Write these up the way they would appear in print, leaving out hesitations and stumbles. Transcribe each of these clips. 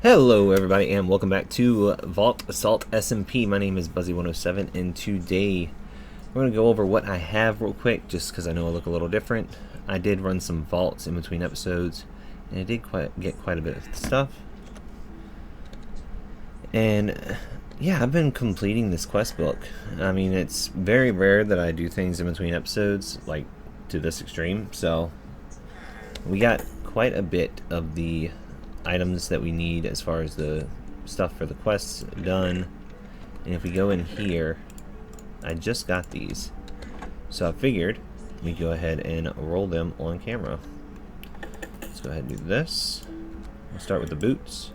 Hello everybody and welcome back to Vault Assault SMP. My name is Buzzy107 and today we're going to go over what I have real quick just because I know I look a little different. I did run some vaults in between episodes and I did get quite a bit of stuff. And yeah, I've been completing this quest book. I mean, it's very rare that I do things in between episodes like to this extreme, so we got quite a bit of the items that we need as far as the stuff for the quests done. And if we go in here, I just got these, so I figured we go ahead and roll them on camera. Let's go ahead and do this. We'll start with the boots.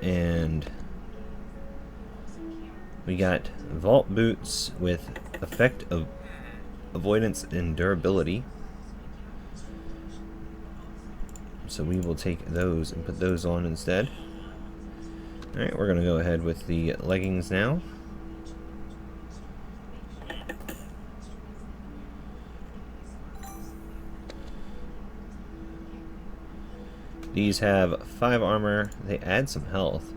And we got vault boots with effect of avoidance and durability. So we will take those and put those on instead. Alright, we're going to go ahead with the leggings now. These have 5 armor. They add some health.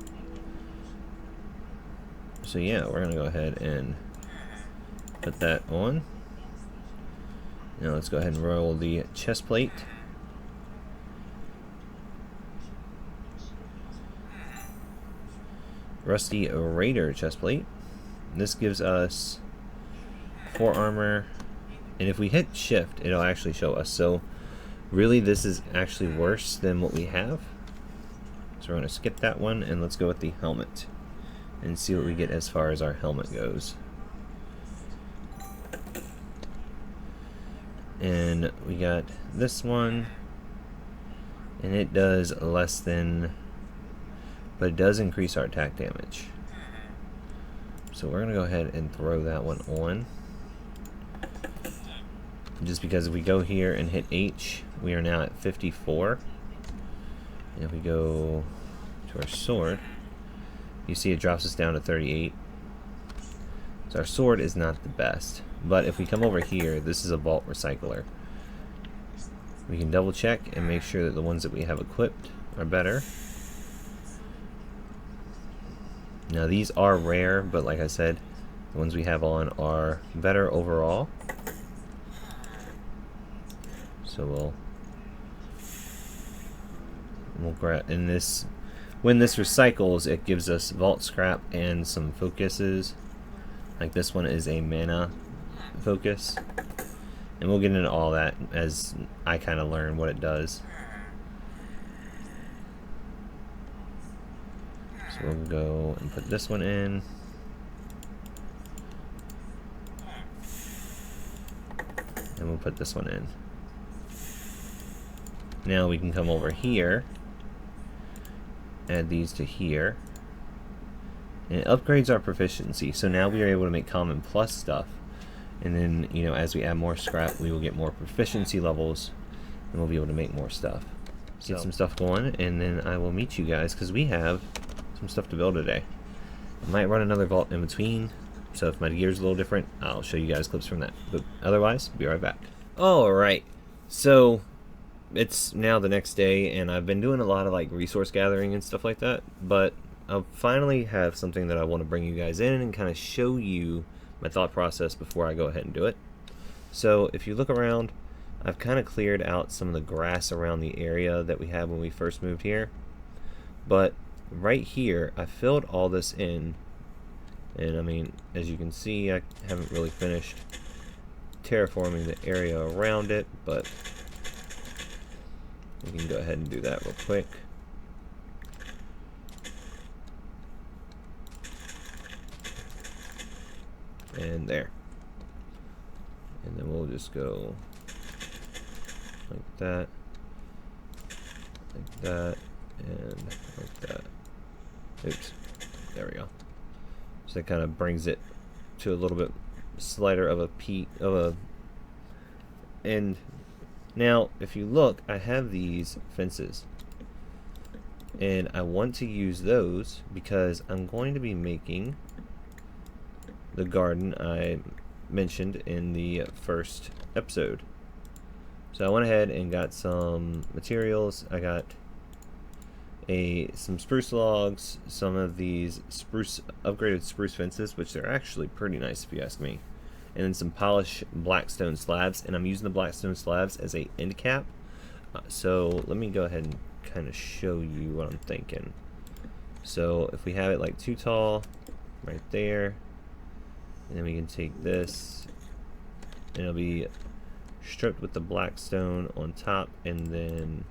So yeah, we're going to go ahead and put that on. Now let's go ahead and roll the chest plate. Rusty Raider chest plate. This gives us 4 armor, and if we hit shift, it'll actually show us. So really, this is actually worse than what we have. So we're going to skip that one, and let's go with the helmet and see what we get as far as our helmet goes. And we got this one, and it does less than, but it does increase our attack damage. So we're gonna go ahead and throw that one on, just because if we go here and hit H, we are now at 54. And if we go to our sword, you see it drops us down to 38. So our sword is not the best. But if we come over here, this is a vault recycler. We can double check and make sure that the ones that we have equipped are better. Now these are rare, but like I said, the ones we have on are better overall. So we'll grab in this. When this recycles, it gives us vault scrap and some focuses. Like this one is a mana focus, and we'll get into all that as I kind of learn what it does. So we'll go and put this one in, and we'll put this one in. Now we can come over here, add these to here, and it upgrades our proficiency. So now we are able to make common plus stuff. And then, you know, as we add more scrap, we will get more proficiency levels, and we'll be able to make more stuff. Get some stuff going, and then I will meet you guys, because we have some stuff to build today. I might run another vault in between, so if my gear's a little different, I'll show you guys clips from that. But otherwise, be right back. Alright, so it's now the next day, and I've been doing a lot of like resource gathering and stuff like that, but I'll finally have something that I want to bring you guys in and kind of show you my thought process before I go ahead and do it. So if you look around, I've kind of cleared out some of the grass around the area that we had when we first moved here, but right here I filled all this in, and I mean, as you can see, I haven't really finished terraforming the area around it, but we can go ahead and do that real quick. And there. And then we'll just go like that, and like that. Oops. There we go. So that kind of brings it to a little bit slighter of a peak of a. And now, if you look, I have these fences, and I want to use those because I'm going to be making the garden I mentioned in the first episode. So I went ahead and got some materials. I got some spruce logs, some of these upgraded spruce fences, which they're actually pretty nice if you ask me, and then some polished blackstone slabs. And I'm using the blackstone slabs as a end cap. So let me go ahead and kind of show you what I'm thinking. So if we have it like too tall, right there, and then we can take this, and it'll be stripped with the blackstone on top, and then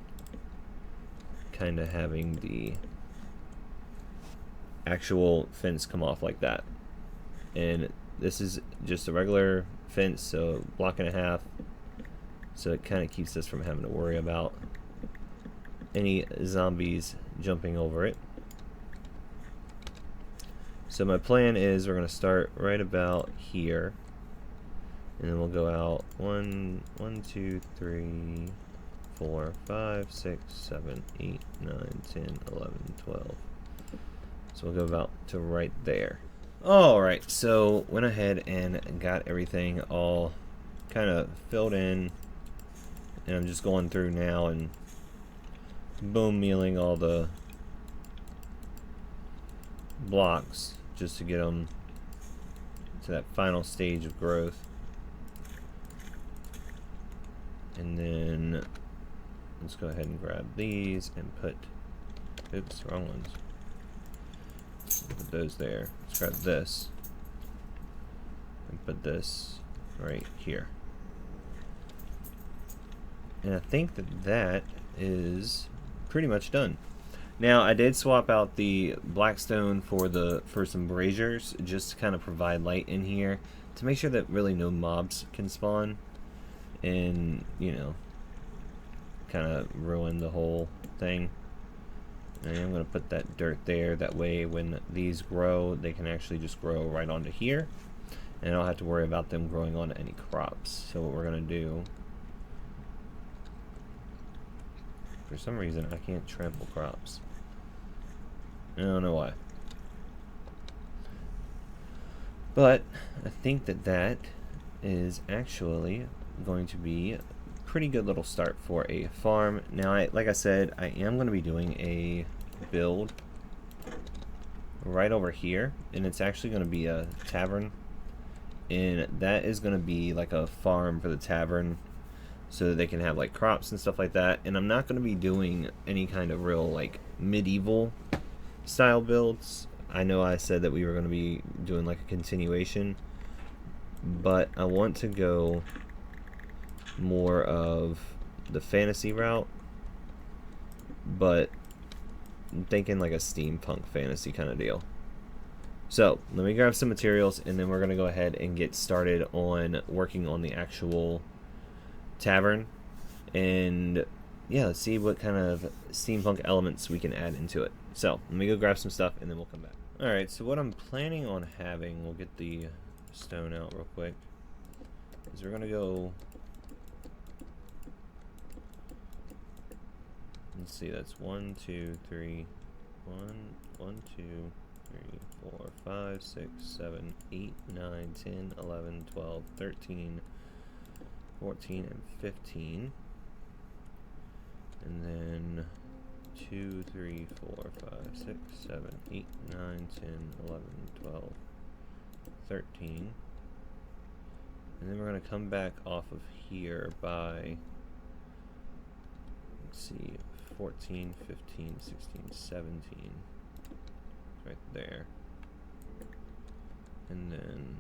kind of having the actual fence come off like that. And this is just a regular fence, so block and a half, so it kind of keeps us from having to worry about any zombies jumping over it. So my plan is we're going to start right about here, and then we'll go out 1, 2, 3, 4, 5, 6, 7, 8, 9, 10, 11, 12. So we'll go about to right there. Alright, so went ahead and got everything all kind of filled in, and I'm just going through now and boom mealing all the blocks just to get them to that final stage of growth. And then let's go ahead and grab these and put, oops, wrong ones. Put those there. Let's grab this and put this right here. And I think that is pretty much done. Now I did swap out the blackstone for some braziers, just to kind of provide light in here to make sure that really no mobs can spawn and, you know, kind of ruin the whole thing. And I'm going to put that dirt there, that way when these grow they can actually just grow right onto here, and I don't have to worry about them growing onto any crops. So what we're going to do, for some reason I can't trample crops. I don't know why. But I think that is actually going to be a pretty good little start for a farm. Now, like I said, I am going to be doing a build right over here, and it's actually going to be a tavern, and that is going to be like a farm for the tavern, so that they can have like crops and stuff like that. And I'm not going to be doing any kind of real like medieval style builds. I know I said that we were going to be doing like a continuation, but I want to go more of the fantasy route, but I'm thinking like a steampunk fantasy kind of deal. So let me grab some materials, and then we're going to go ahead and get started on working on the actual tavern, and yeah, let's see what kind of steampunk elements we can add into it. So let me go grab some stuff, and then we'll come back. Alright, so what I'm planning on having, we'll get the stone out real quick, is we're going to go, let's see, that's 1, 2, 3, 1, 2, 3, 4, 5, 6, 7, 8, 9, 10, 11, 12, 13, 14, and 15. And then 2, 3, 4, 5, 6, 7, 8, 9, 10, 11, 12, 13. And then we're going to come back off of here by, let's see, 14, 15, 16, 17. Right there. And then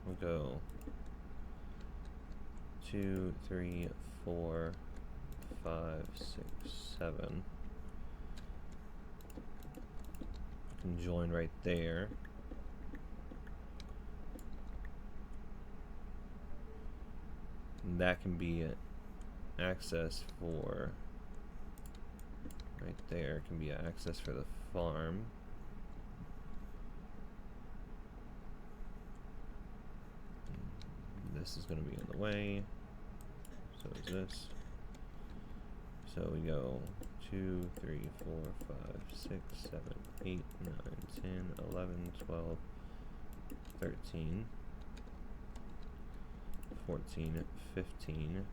we'll go 2, 3, 4, 5, 6, 7. Can join right there. And that can be access for right there. Can be access for the farm. This is going to be in the way. So is this. So we go 2, 3, 4, 5, 6, 7, 8, 9, 10, 11, 12, 13. 14, 15.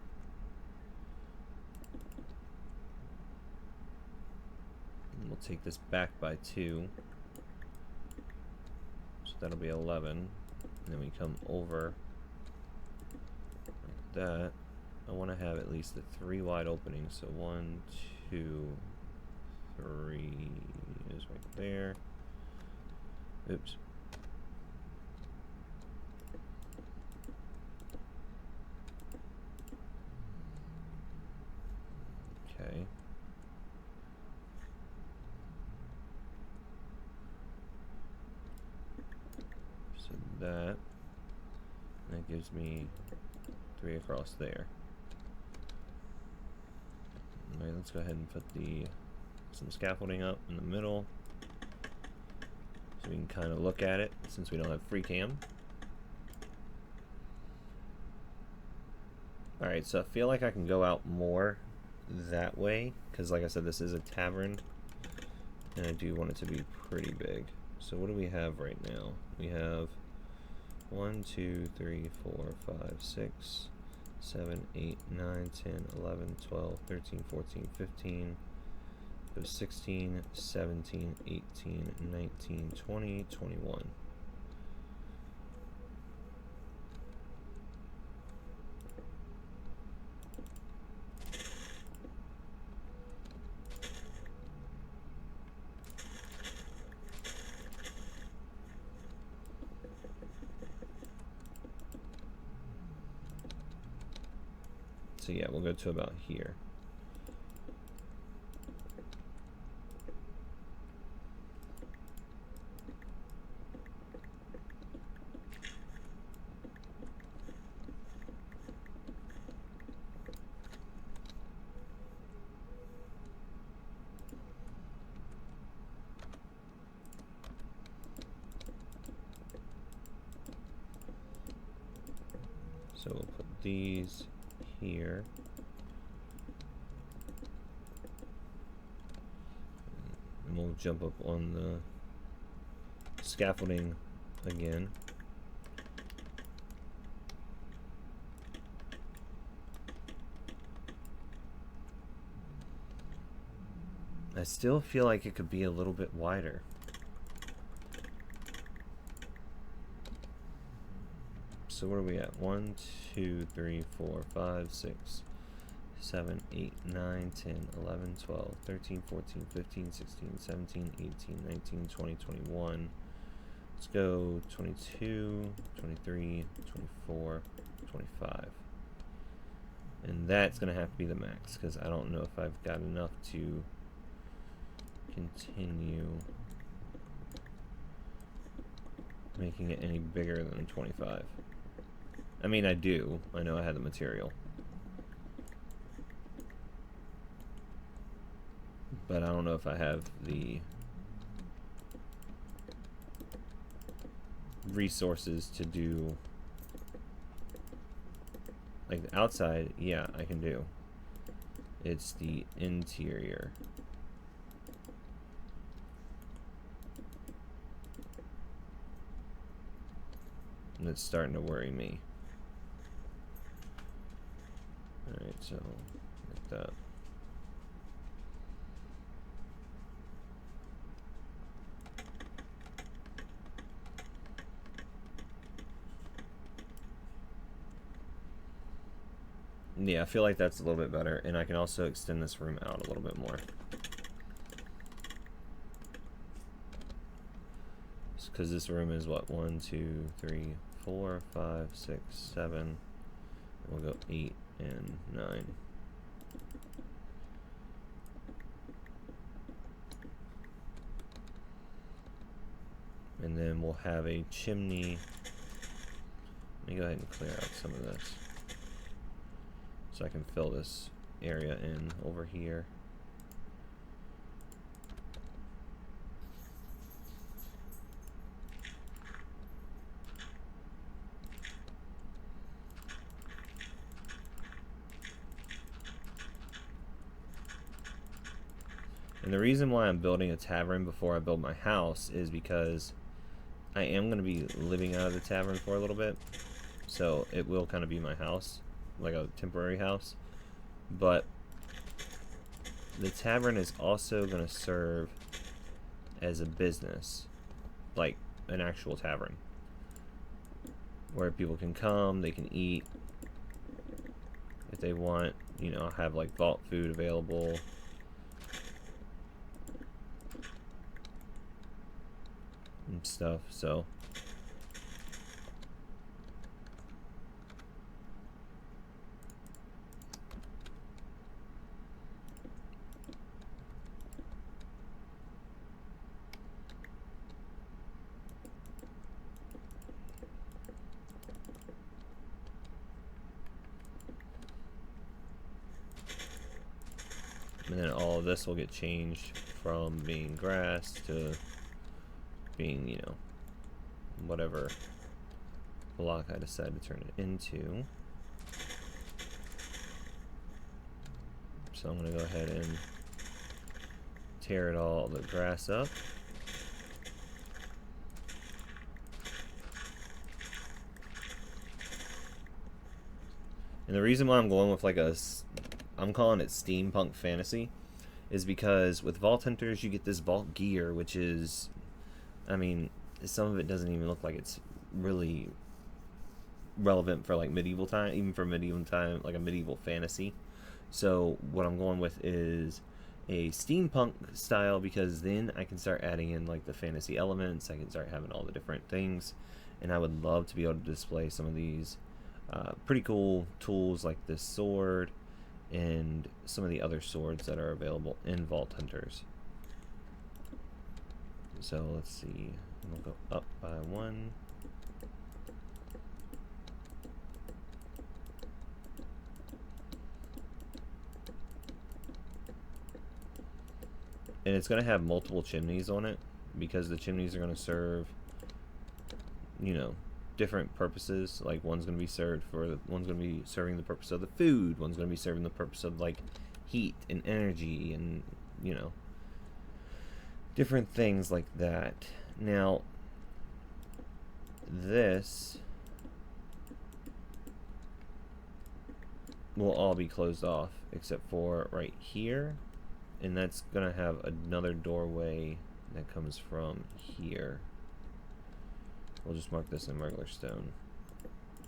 And we'll take this back by 2. So that'll be 11. And then we come over like that. I want to have at least the 3 wide openings. So 1, 2, 3 is right there. Oops. Okay. So that gives me 3 across there. Alright, let's go ahead and put some scaffolding up in the middle so we can kind of look at it since we don't have free cam. Alright, so I feel like I can go out more that way because, like I said, this is a tavern and I do want it to be pretty big. So what do we have right now? We have 1, 2, 3, 4, 5, 6, 7, 8, 9, 10, 11, 12, 13, 14, 15, 16, 17, 18, 19, 20, 21. So yeah, we'll go to about here. So we'll put these here. And we'll jump up on the scaffolding again. I still feel like it could be a little bit wider. So what are we at? 1, 2, 3, 4, 5, 6, 7, 8, 9, 10, 11, 12, 13, 14, 15, 16, 17, 18, 19, 20, 21. Let's go 22, 23, 24, 25. And that's going to have to be the max because I don't know if I've got enough to continue making it any bigger than 25. I mean, I do. I know I had the material. But I don't know if I have the resources to do... Like, the outside, yeah, I can do. It's the interior. And it's starting to worry me. Alright, so like that. Yeah, I feel like that's a little bit better, and I can also extend this room out a little bit more. Because this room is what? 1, 2, 3, 4, 5, 6, 7. We'll go 8 and 9. And then we'll have a chimney. Let me go ahead and clear out some of this so I can fill this area in over here. And the reason why I'm building a tavern before I build my house is because I am going to be living out of the tavern for a little bit. so it will kind of be my house, like a temporary house. But the tavern is also going to serve as a business, like an actual tavern, where people can come, they can eat if they want, you know, have like vault food available. And stuff, so and then all of this will get changed from being grass to being, you know, whatever block I decide to turn it into. So I'm going to go ahead and tear it all, the grass up. And the reason why I'm going with like I'm calling it steampunk fantasy, is because with Vault Hunters you get this vault gear, which is, I mean, some of it doesn't even look like it's really relevant for like medieval time, even for medieval time, like a medieval fantasy. So what I'm going with is a steampunk style, because then I can start adding in like the fantasy elements, I can start having all the different things, and I would love to be able to display some of these pretty cool tools like this sword and some of the other swords that are available in Vault Hunters. So let's see, we'll go up by 1. And it's going to have multiple chimneys on it, because the chimneys are going to serve, you know, different purposes. Like one's going to be one's going to be serving the purpose of the food, one's going to be serving the purpose of like heat and energy and, you know, different things like that. Now this will all be closed off except for right here, and that's gonna have another doorway that comes from here. We'll just mark this in regular stone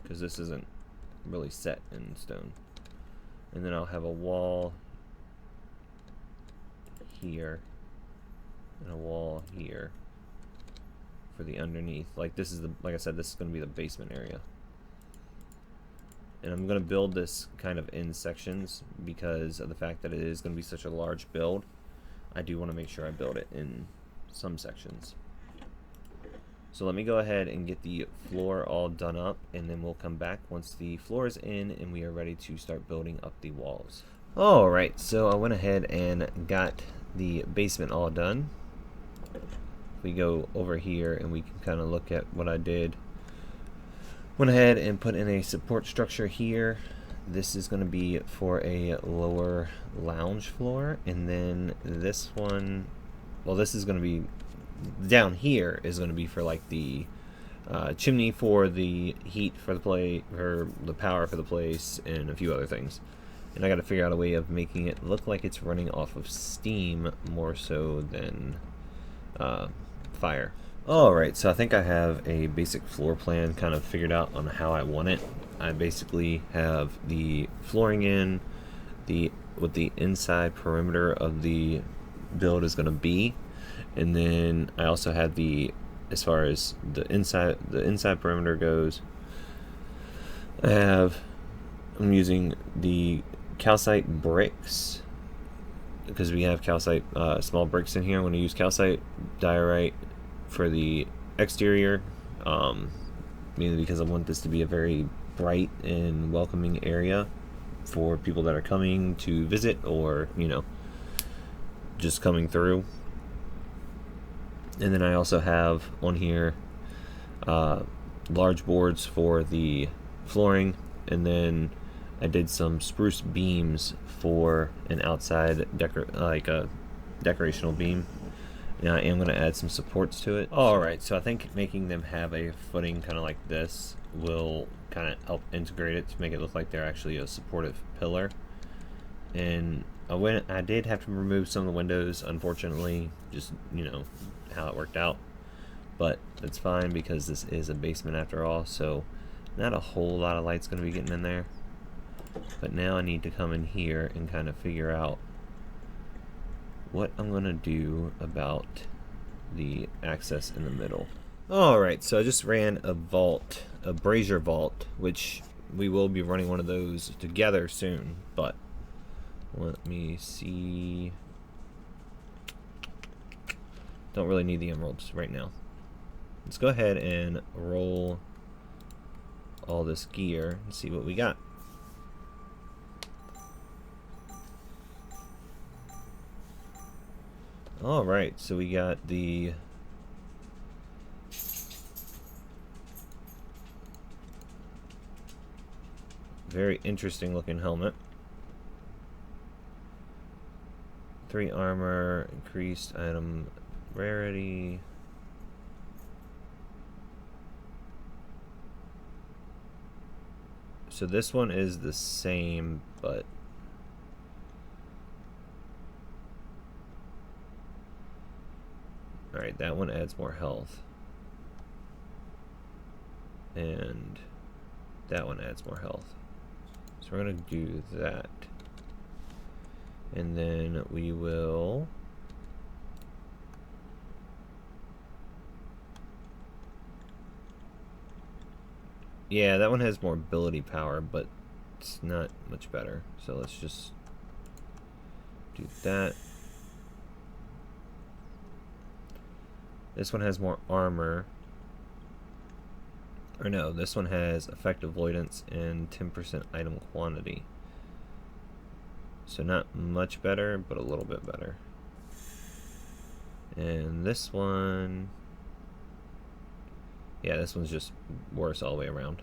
because this isn't really set in stone. And then I'll have a wall here and a wall here for the underneath. Like this is the, like I said, this is going to be the basement area. And I'm going to build this kind of in sections because of the fact that it is going to be such a large build. I do want to make sure I build it in some sections. So let me go ahead and get the floor all done up, and then we'll come back once the floor is in and we are ready to start building up the walls. Alright, so I went ahead and got the basement all done. We go over here and we can kind of look at what I did. Went ahead and put in a support structure here. This is going to be for a lower lounge floor, and then this one, well, this is going to be down here is going to be for like the chimney for the heat for the play, or the power for the place, and a few other things. And I got to figure out a way of making it look like it's running off of steam more so than fire. Alright, so I think I have a basic floor plan kind of figured out on how I want it. I basically have the flooring in, what the inside perimeter of the build is going to be, and then I also have as far as the inside perimeter goes, I'm using the calcite bricks because we have calcite small bricks in here. I'm going to use calcite diorite for the exterior, mainly because I want this to be a very bright and welcoming area for people that are coming to visit, or, you know, just coming through. And then I also have on here large boards for the flooring, and then I did some spruce beams for an outside decorational beam. And I am going to add some supports to it. Alright, so I think making them have a footing kind of like this will kind of help integrate it to make it look like they're actually a supportive pillar. And I did have to remove some of the windows, unfortunately, just, you know, how it worked out. But that's fine because this is a basement after all, so not a whole lot of light's going to be getting in there. But now I need to come in here and kind of figure out what I'm going to do about the access in the middle. Alright, so I just ran a vault, a brazier vault, which we will be running one of those together soon, but let me see. Don't really need the emeralds right now. Let's go ahead and roll all this gear and see what we got. Alright, so we got the very interesting looking helmet. 3 armor, increased item rarity. So this one is the same, but alright, that one adds more health. And that one adds more health. So we're going to do that. And then we will yeah, that one has more ability power, but it's not much better. So let's just do that. This one has more armor. Or no, this one has effective avoidance and 10% item quantity. So not much better, but a little bit better. And this one, yeah, this one's just worse all the way around.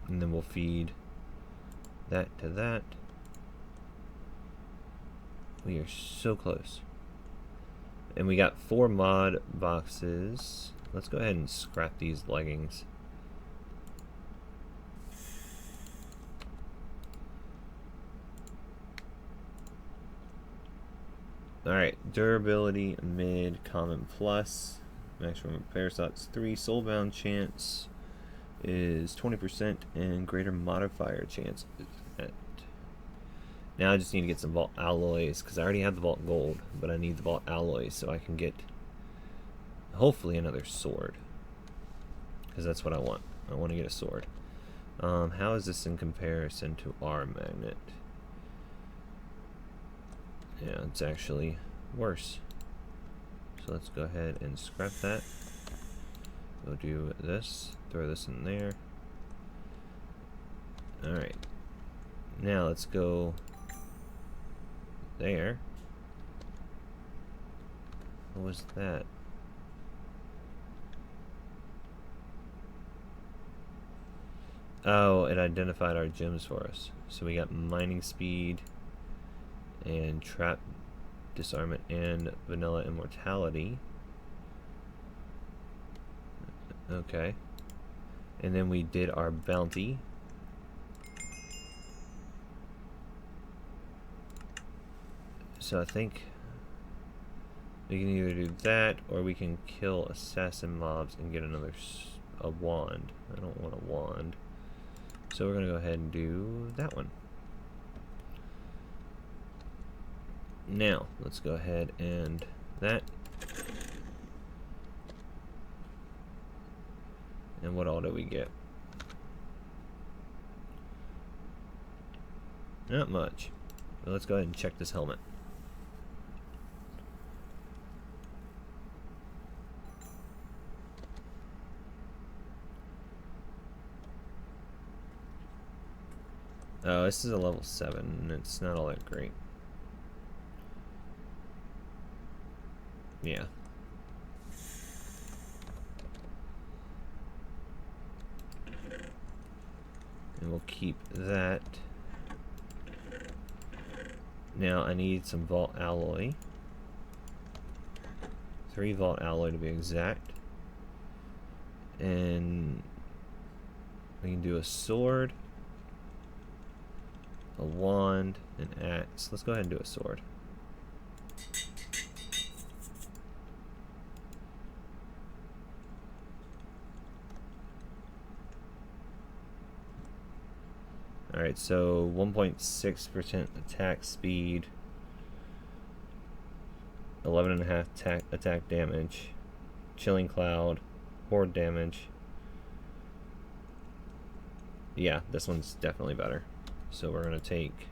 And then we'll feed that to that. We are so close. And we got 4 mod boxes. Let's go ahead and scrap these leggings. Alright, durability, mid, common plus. Maximum repair slots 3. Soulbound chance is 20%, and greater modifier chance is at. Now I just need to get some vault alloys, because I already have the vault gold, but I need the vault alloys so I can get, hopefully, another sword. Because that's what I want. I want to get a sword. How is this in comparison to our magnet? Yeah, it's actually worse. So let's go ahead and scrap that. We'll do this, throw this in there. Alright. Now let's go there. What was that? Oh, it identified our gems for us. So we got mining speed and trap disarmament and vanilla immortality. Okay. And then we did our bounty. So I think we can either do that or we can kill assassin mobs and get a wand. I don't want a wand. So we're going to go ahead and do that one. Now, let's go ahead and that. And what all do we get? Not much. But let's go ahead and check this helmet. Oh, this is a level 7, and it's not all that great. Yeah. And we'll keep that. Now I need some vault alloy. 3-volt alloy to be exact. And we can do a sword, a wand, an axe. Let's go ahead and do a sword. Alright, so 1.6% attack speed, 11.5 attack damage, chilling cloud, horde damage. Yeah, this one's definitely better. So we're going to take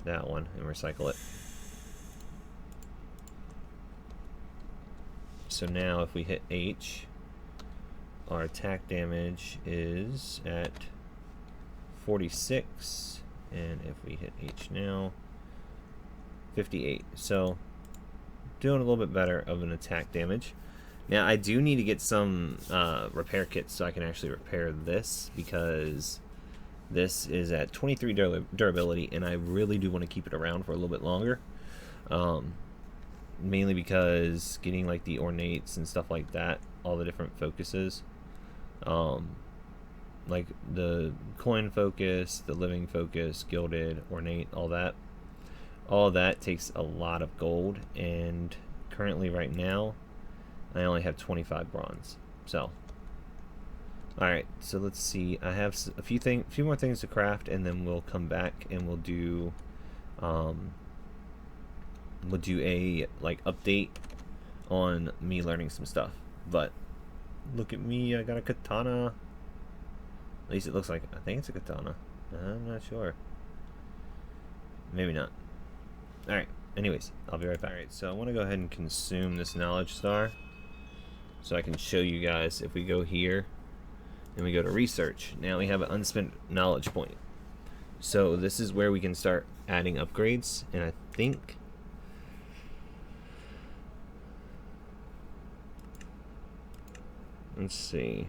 that one and recycle it. So now if we hit H, our attack damage is at 46, and if we hit H now, 58. So doing a little bit better of an attack damage. Now I do need to get some repair kits so I can actually repair this, because this is at 23 durability and I really do want to keep it around for a little bit longer. Mainly because getting like the ornates and stuff like that, all the different focuses, like the coin focus, the living focus, gilded, ornate, all that takes a lot of gold, and currently right now I only have 25 bronze. So alright, so let's see, I have a few more things to craft, and then we'll come back and we'll do a like update on me learning some stuff. But look at me, I got a katana. At least it looks like, I think it's a katana. I'm not sure. Maybe not. Alright, anyways, I'll be right back. Alright, so I want to go ahead and consume this knowledge star so I can show you guys. If we go here and we go to research, now we have an unspent knowledge point. So this is where we can start adding upgrades, and I think let's see.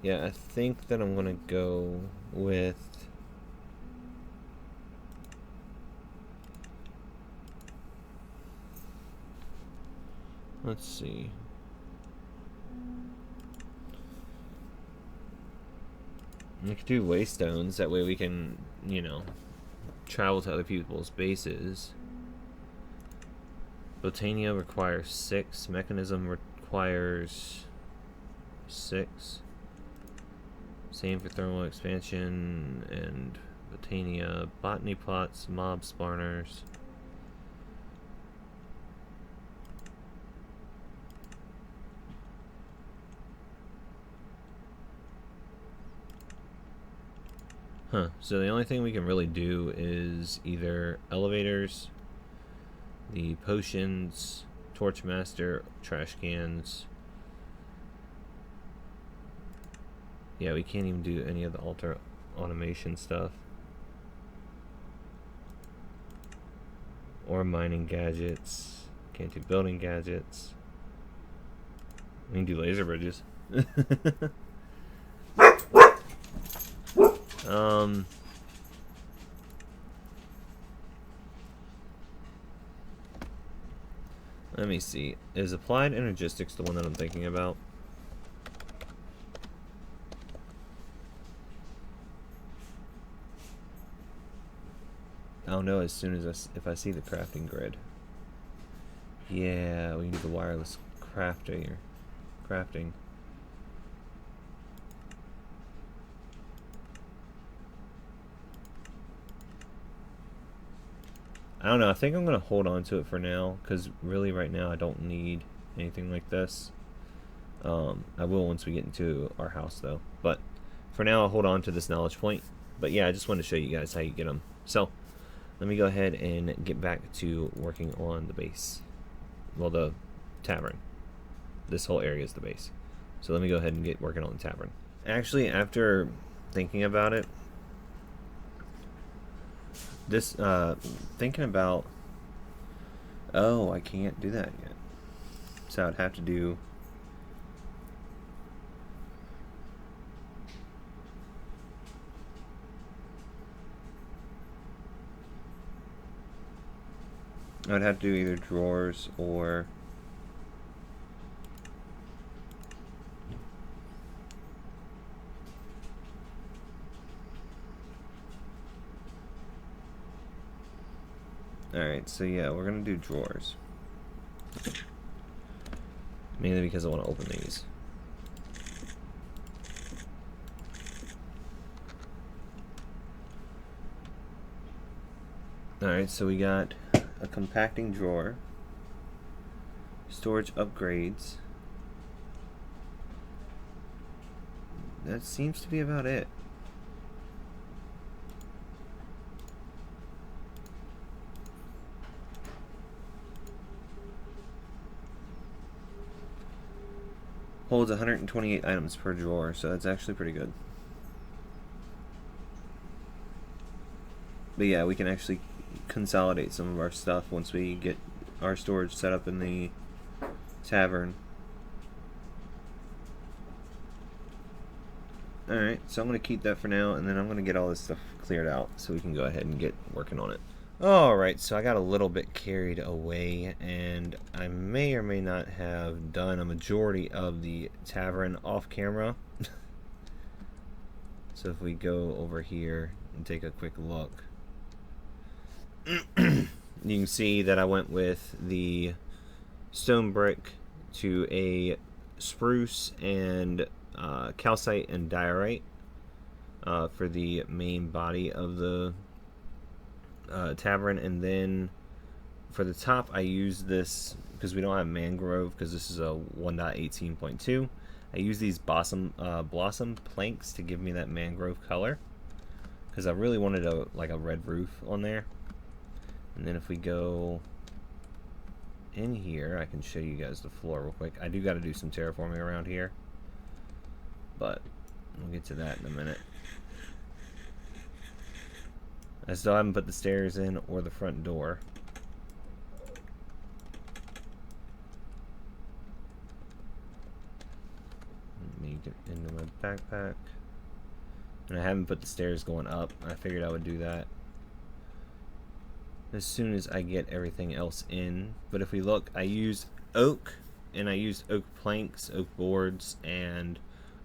Yeah, I think that I'm gonna go with let's see. We could do waystones, that way we can, you know, travel to other people's bases. Botania requires 6. Mechanism requires 6. Same for thermal expansion and Botania. Botany plots, mob spawners. Huh, so the only thing we can really do is either elevators, the potions, torchmaster, trash cans. Yeah, we can't even do any of the altar automation stuff. Or mining gadgets. Can't do building gadgets. We can do laser bridges. Let me see. Is applied energistics the one that I'm thinking about? I'll know as soon as if I see the crafting grid. Yeah, we need the wireless crafting. I don't know. I think I'm going to hold on to it for now, because really right now I don't need anything like this. I will once we get into our house, though. But for now, I'll hold on to this knowledge point. But yeah, I just wanted to show you guys how you get them. So let me go ahead and get back to working on the base. Well, the tavern. This whole area is the base. So let me go ahead and get working on the tavern. Actually, after thinking about it, this, thinking about, oh, I can't do that yet. So I'd have to do, I'd have to do either drawers or alright, so yeah, we're gonna do drawers. Mainly because I want to open these. Alright, so we got a compacting drawer, storage upgrades. That seems to be about it. Holds 128 items per drawer, so that's actually pretty good. But yeah, we can actually consolidate some of our stuff once we get our storage set up in the tavern. Alright, so I'm going to keep that for now, and then I'm going to get all this stuff cleared out so we can go ahead and get working on it. Alright, so I got a little bit carried away, and I may or may not have done a majority of the tavern off camera. So if we go over here and take a quick look, you can see that I went with the stone brick to a spruce and calcite and diorite for the main body of the tavern, and then for the top I use this because we don't have mangrove because this is a 1.18.2. I use these blossom planks to give me that mangrove color because I really wanted a red roof on there. And then if we go in here, I can show you guys the floor real quick. I do got to do some terraforming around here, but we'll get to that in a minute. I still haven't put the stairs in or the front door. Let me get into my backpack. And I haven't put the stairs going up. I figured I would do that as soon as I get everything else in. But if we look, I used oak, and I used oak planks, oak boards, and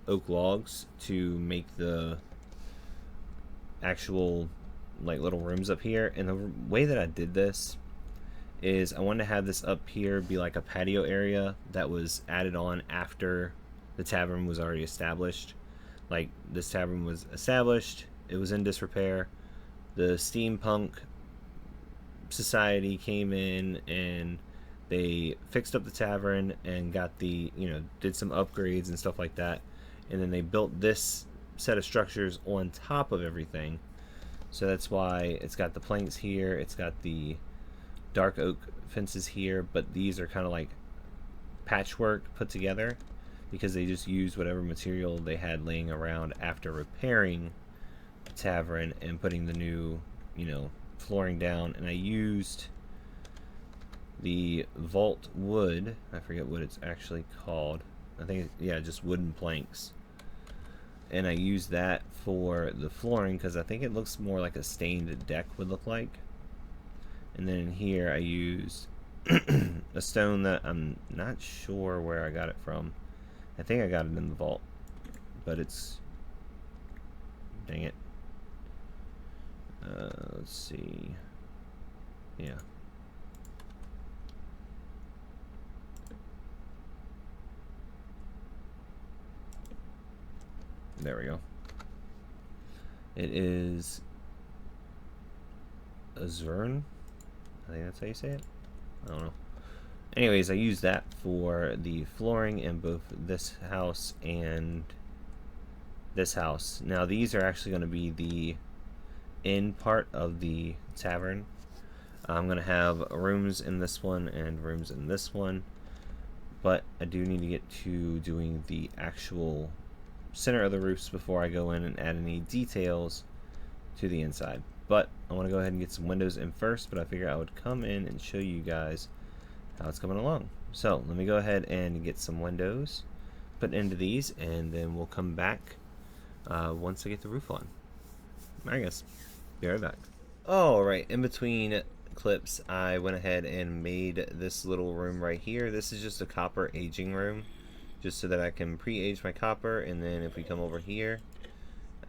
oak logs to make the actual little rooms up here. And the way that I did this is I wanted to have this up here be like a patio area that was added on after the tavern was already established. Like, this tavern was established, it was in disrepair, the steampunk society came in and they fixed up the tavern and got the, did some upgrades and stuff like that, and then they built this set of structures on top of everything. So that's why it's got the planks here, it's got the dark oak fences here, but these are kind of like patchwork put together because they just used whatever material they had laying around after repairing the tavern and putting the new, flooring down. And I used the vault wood, I forget what it's actually called, I think, yeah, just wooden planks, and I used that for the flooring because I think it looks more like a stained deck would look like. And then in here I used a stone that I'm not sure where I got it from. I think I got it in the vault, but it's, dang it, let's see, yeah, there we go. It is Azurn, I think that's how you say it. I don't know. Anyways, I used that for the flooring in both this house and this house. Now these are actually going to be the in part of the tavern. I'm going to have rooms in this one and rooms in this one, but I do need to get to doing the actual center of the roofs before I go in and add any details to the inside. But I want to go ahead and get some windows in first, but I figured I would come in and show you guys how it's coming along. So let me go ahead and get some windows put into these, and then we'll come back once I get the roof on. I guess be right back. Alright, in between clips I went ahead and made this little room right here. This is just a copper aging room, just so that I can pre-age my copper. And then if we come over here,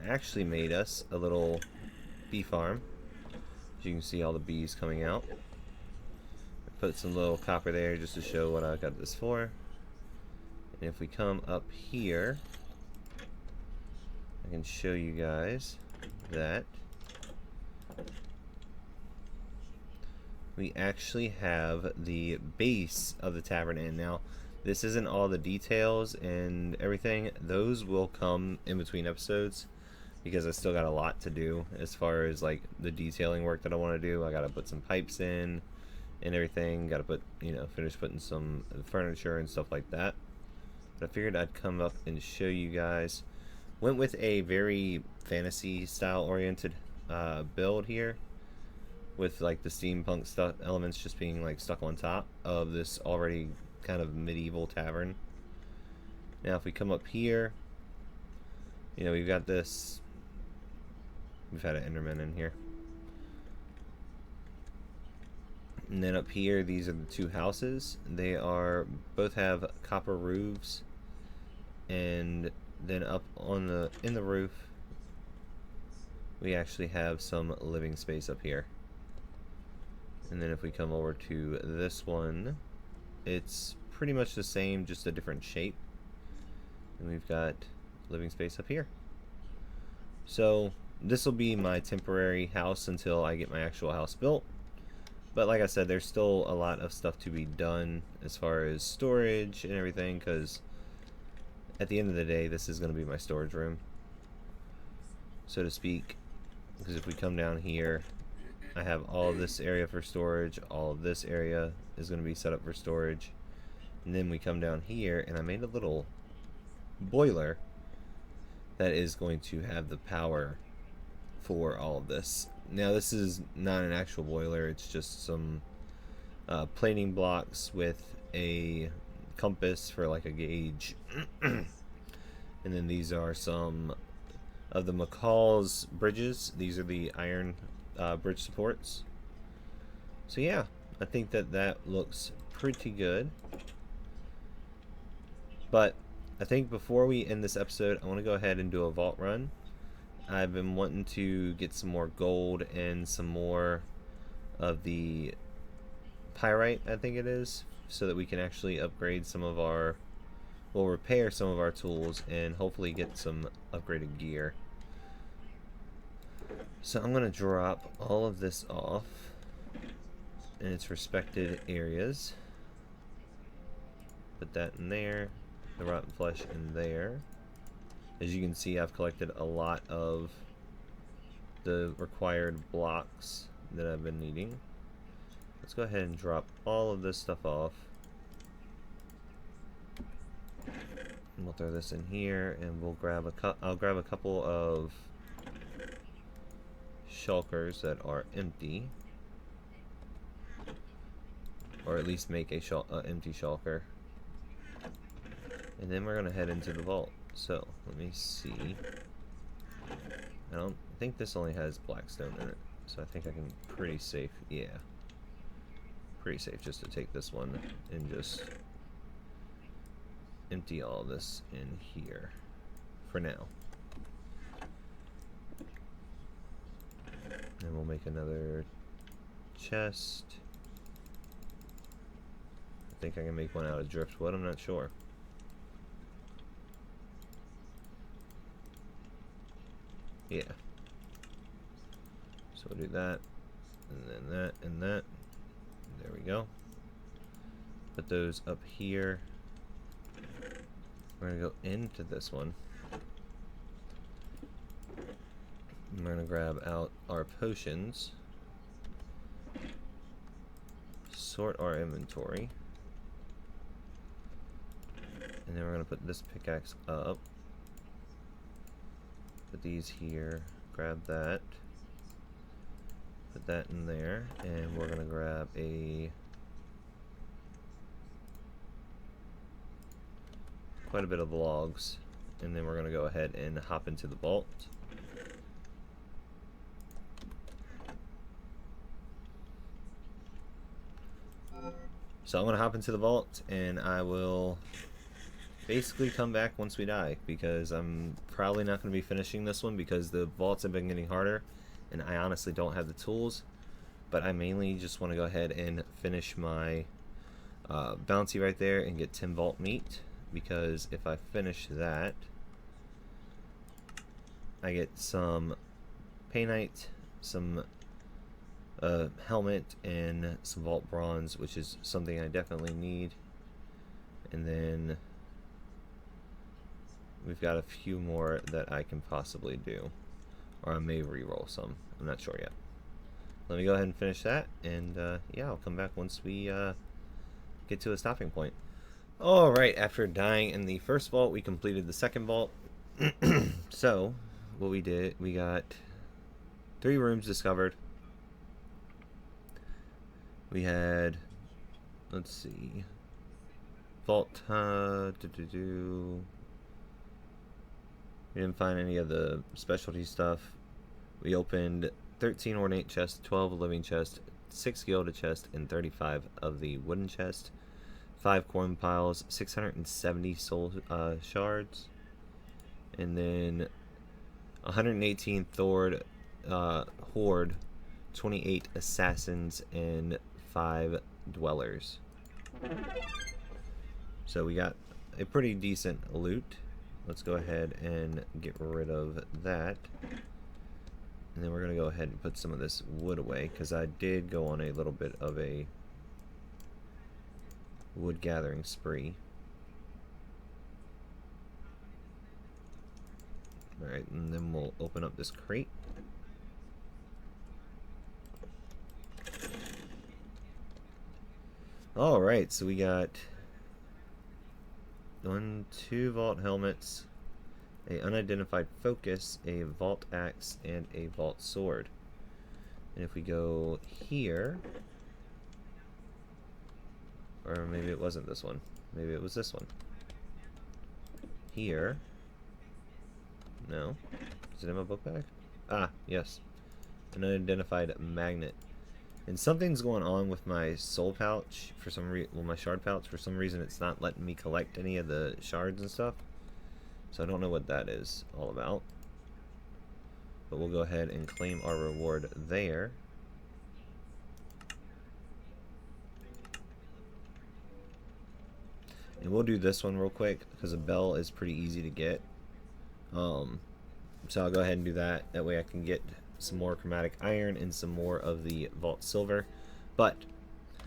I actually made us a little bee farm. As you can see, all the bees coming out. I put some little copper there just to show what I got this for. And if we come up here, I can show you guys that we actually have the base of the tavern in. Now, this isn't all the details and everything. Those will come in between episodes, because I still got a lot to do as far as like the detailing work that I want to do. I gotta put some pipes in and everything. Gotta put, finish putting some furniture and stuff like that. But I figured I'd come up and show you guys. Went with a very fantasy style oriented build here, with like the steampunk stuff elements just being like stuck on top of this already kind of medieval tavern. Now if we come up here, we've got this. We've had an Enderman in here. And then up here, these are the two houses. They are both have copper roofs, and then up on in the roof, we actually have some living space up here. And then if we come over to this one, it's pretty much the same, just a different shape. And we've got living space up here. So this will be my temporary house until I get my actual house built. But like I said, there's still a lot of stuff to be done as far as storage and everything, because at the end of the day, this is going to be my storage room, so to speak. Because if we come down here, I have all of this area for storage. All of this area is going to be set up for storage. And then we come down here, and I made a little boiler that is going to have the power for all of this. Now this is not an actual boiler, it's just some planing blocks with a compass for like a gauge. And then these are some of the McCall's bridges. These are the iron bridge supports. So yeah, I think that looks pretty good. But I think before we end this episode, I want to go ahead and do a vault run. I've been wanting to get some more gold and some more of the pyrite, I think it is, so that we can actually upgrade some of our, well, repair some of our tools and hopefully get some upgraded gear. So I'm going to drop all of this off in its respected areas. Put that in there, the rotten flesh in there. As you can see, I've collected a lot of the required blocks that I've been needing. Let's go ahead and drop all of this stuff off. And we'll throw this in here, and we'll grab I'll grab a couple of shulkers that are empty, or at least make a empty shulker. And then we're gonna head into the vault. So, let me see. I don't think this only has blackstone in it, so I think I can pretty safe, yeah. Pretty safe just to take this one and just empty all this in here for now. And we'll make another chest. I think I can make one out of driftwood, I'm not sure. Yeah. So we'll do that, and then that, and that. go. Put those up here. We're going to go into this one. And we're going to grab out our potions. Sort our inventory. And then we're going to put this pickaxe up. Put these here. Grab that. Put that in there. And we're going to grab quite a bit of logs. And then we're going to go ahead and hop into the vault. So I'm going to hop into the vault, and I will basically come back once we die, because I'm probably not going to be finishing this one because the vaults have been getting harder, and I honestly don't have the tools. But I mainly just want to go ahead and finish my bounty right there and get 10 vault meat, because if I finish that, I get some painite, some helmet, and some vault bronze, which is something I definitely need. And then we've got a few more that I can possibly do, or I may re-roll some. I'm not sure yet. Let me go ahead and finish that, and yeah, I'll come back once we get to a stopping point. Alright, after dying in the first vault, we completed the second vault. So what we did, we got 3 rooms discovered. We had, let's see, vault, we didn't find any of the specialty stuff. We opened 13 ornate chests, 12 living chests, 6 gilded chests, and 35 of the wooden chest, 5 coin piles, 670 soul shards, and then 118 horde, 28 assassins, and 5 dwellers. So we got a pretty decent loot. Let's go ahead and get rid of that. And then we're going to go ahead and put some of this wood away, because I did go on a little bit of a wood gathering spree. Alright, and then we'll open up this crate. Alright, so we got 2 vault helmets, a unidentified focus, a vault axe, and a vault sword. And if we go here, or maybe it wasn't this one, maybe it was this one. Here, no, is it in my book bag? Ah, yes, an unidentified magnet. And something's going on with my soul pouch for some reason. Well, my shard pouch, for some reason it's not letting me collect any of the shards and stuff. So I don't know what that is all about. But we'll go ahead and claim our reward there. And we'll do this one real quick, because a bell is pretty easy to get. So I'll go ahead and do that. That way I can get some more chromatic iron and some more of the vault silver. But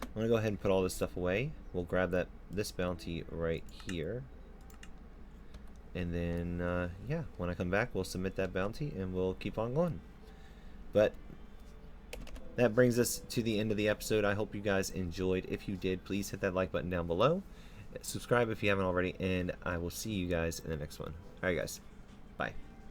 I'm gonna go ahead and put all this stuff away. We'll grab this bounty right here, and then yeah, when I come back, we'll submit that bounty and we'll keep on going. But that brings us to the end of the episode. I hope you guys enjoyed. If you did, please hit that like button down below, subscribe if you haven't already, and I will see you guys in the next one. Alright guys, bye.